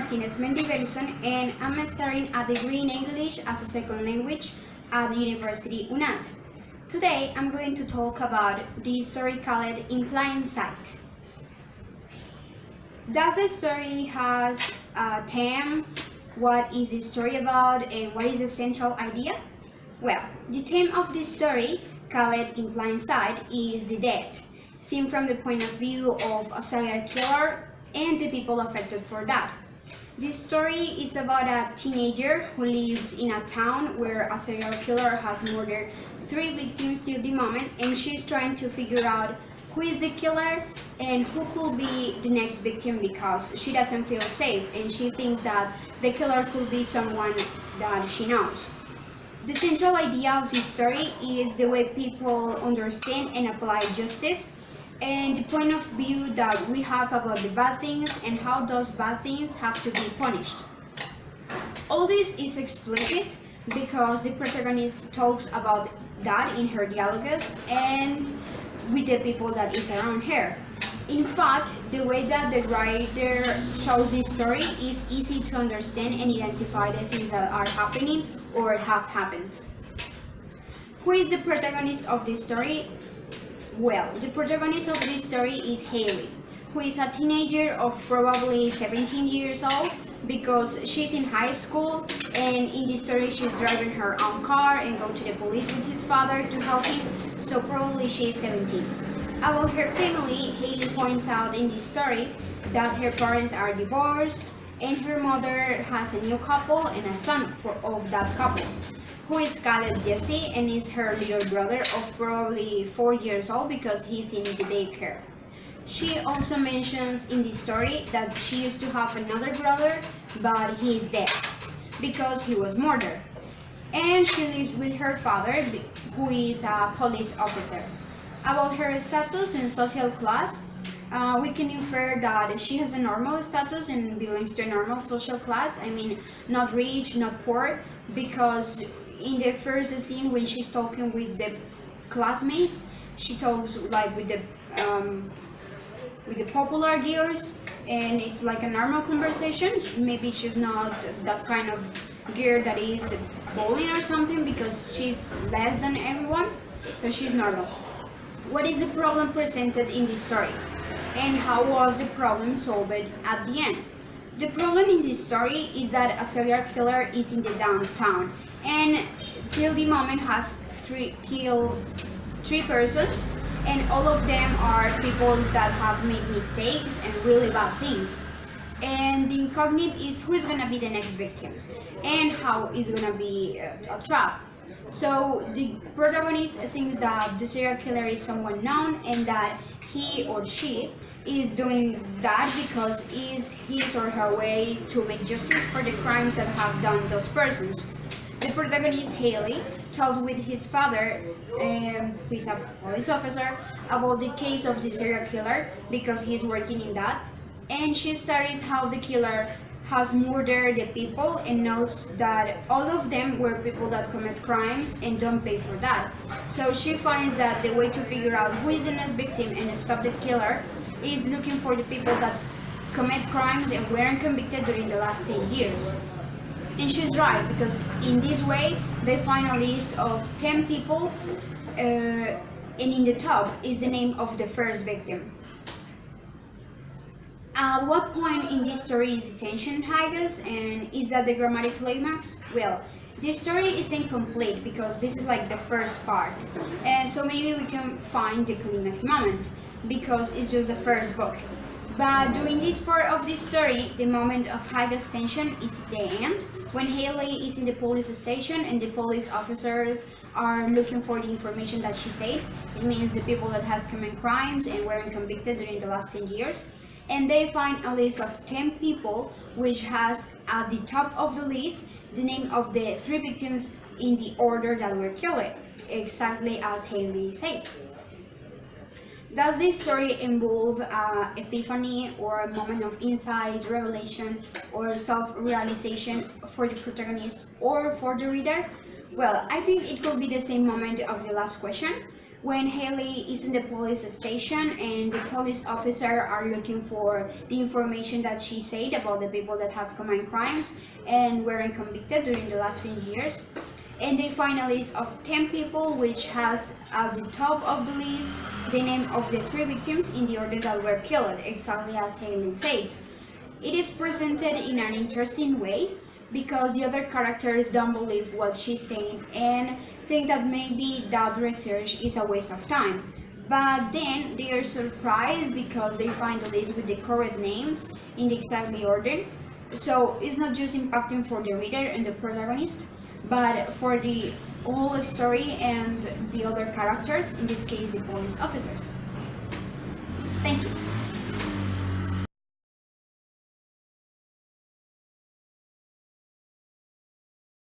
Martinez Mendiverson, and I'm studying a degree in English as a second language at the University UNAT. Today I'm going to talk about the story called In Plain Sight. Does the story has a theme? What is the story about and what is the central idea? Well, the theme of this story, called In Plain Sight, is the death, seen from the point of view of a serial killer and the people affected for that. This story is about a teenager who lives in a town where a serial killer has murdered 3 victims till the moment, and she's trying to figure out who is the killer and who could be the next victim because she doesn't feel safe and she thinks that the killer could be someone that she knows. The central idea of this story is the way people understand and apply justice, and the point of view that we have about the bad things and how those bad things have to be punished. All this is explicit because the protagonist talks about that in her dialogues and with the people that is around her. In fact, the way that the writer shows this story is easy to understand and identify the things that are happening or have happened. Who is the protagonist of this story? Well, the protagonist of this story is Haley, who is a teenager of probably 17 years old because she's in high school, and in this story she's driving her own car and go to the police with his father to help him, so probably she's 17. About her family, Haley points out in this story that her parents are divorced and her mother has a new couple and a son of that couple, who is called Jesse and is her little brother of probably 4 years old because he's in the daycare. She also mentions in this story that she used to have another brother, but he is dead because he was murdered. And she lives with her father, who is a police officer. About her status and social class, we can infer that she has a normal status and belongs to a normal social class. I mean, not rich, not poor, because in the first scene when she's talking with the classmates, she talks like with the popular girls, and it's like a normal conversation. Maybe she's not that kind of girl that is bullying or something because she's less than everyone, so she's normal. What is the problem presented in this story, and how was the problem solved at the end? The problem in this story is that a serial killer is in the downtown and till the moment has killed 3 persons, and all of them are people that have made mistakes and really bad things. And the incognite is who is going to be the next victim and how is going to be a trap. So the protagonist thinks that the serial killer is someone known and that he or she is doing that because it's his or her way to make justice for the crimes that have done those persons. The protagonist, Haley, talks with his father, who is a police officer, about the case of the serial killer because he's working in that, and she studies how the killer has murdered the people and knows that all of them were people that commit crimes and don't pay for that. So she finds that the way to figure out who is the next victim and stop the killer is looking for the people that commit crimes and weren't convicted during the last 10 years. And she's right, because in this way they find a list of 10 people, and in the top is the name of the first victim. At what point in this story is the tension highest, and is that the dramatic climax? Well, this story is incomplete because this is like the first part, and so maybe we can find the climax moment because it's just the first book. But during this part of this story, the moment of highest tension is the end, when Haley is in the police station and the police officers are looking for the information that she said. It means the people that have committed crimes and weren't convicted during the last 10 years. And they find a list of 10 people, which has at the top of the list the name of the 3 victims in the order that were killed, exactly as Haley said. Does this story involve epiphany or a moment of insight, revelation, or self-realization for the protagonist or for the reader? Well, I think it could be the same moment of the last question, when Haley is in the police station and the police officer are looking for the information that she said about the people that have committed crimes and weren't convicted during the last 10 years. And they find a list of 10 people which has at the top of the list the name of the 3 victims in the order that were killed, exactly as Haley said. It is presented in an interesting way because the other characters don't believe what she's saying and think that maybe that research is a waste of time. But then they are surprised because they find the list with the correct names in the exactly order. So it's not just impacting for the reader and the protagonist, but for the whole story and the other characters, in this case the police officers. Thank you.